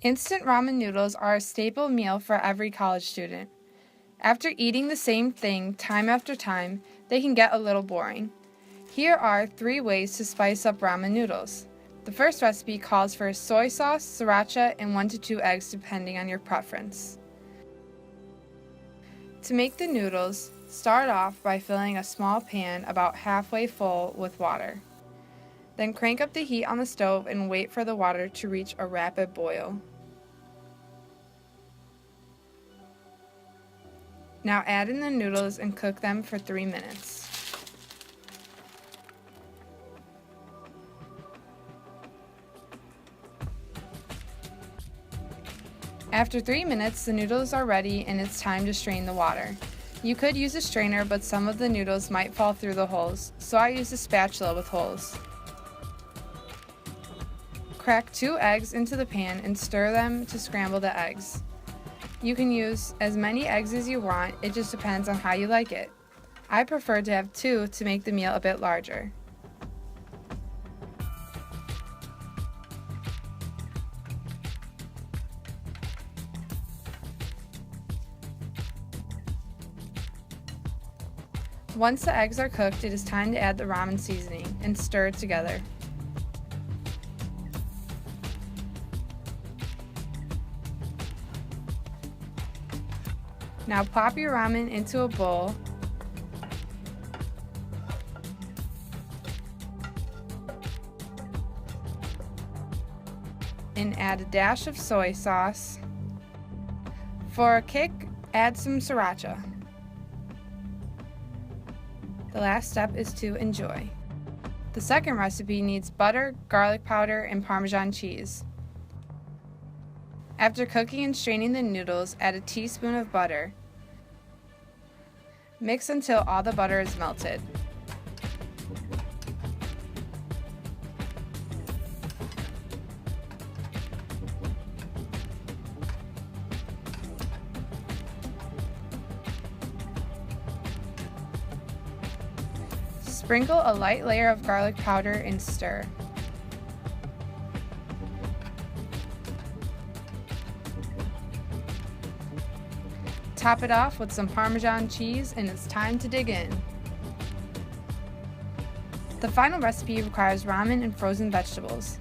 Instant ramen noodles are a staple meal for every college student. After eating the same thing time after time, they can get a little boring. Here are 3 ways to spice up ramen noodles. The first recipe calls for soy sauce, sriracha, and 1 to 2 eggs depending on your preference. To make the noodles, start off by filling a small pan about halfway full with water. Then crank up the heat on the stove and wait for the water to reach a rapid boil. Now add in the noodles and cook them for 3 minutes. After 3 minutes, the noodles are ready and it's time to strain the water. You could use a strainer, but some of the noodles might fall through the holes, so I use a spatula with holes. Crack 2 eggs into the pan and stir them to scramble the eggs. You can use as many eggs as you want, it just depends on how you like it. I prefer to have 2 to make the meal a bit larger. Once the eggs are cooked, it is time to add the ramen seasoning and stir it together. Now pop your ramen into a bowl and add a dash of soy sauce. For a kick, add some sriracha. The last step is to enjoy. The second recipe needs butter, garlic powder, and Parmesan cheese. After cooking and straining the noodles, add a teaspoon of butter. Mix until all the butter is melted. Sprinkle a light layer of garlic powder and stir. Top it off with some Parmesan cheese and it's time to dig in. The final recipe requires ramen and frozen vegetables.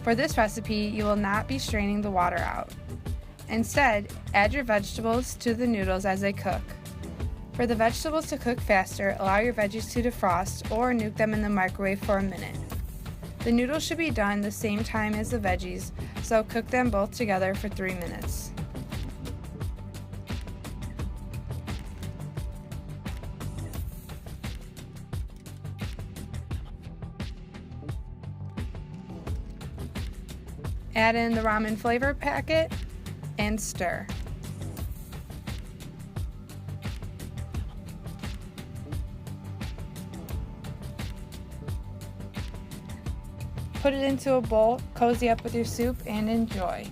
For this recipe, you will not be straining the water out. Instead, add your vegetables to the noodles as they cook. For the vegetables to cook faster, allow your veggies to defrost or nuke them in the microwave for a minute. The noodles should be done the same time as the veggies, so cook them both together for 3 minutes. Add in the ramen flavor packet and stir. Put it into a bowl, cozy up with your soup, and enjoy.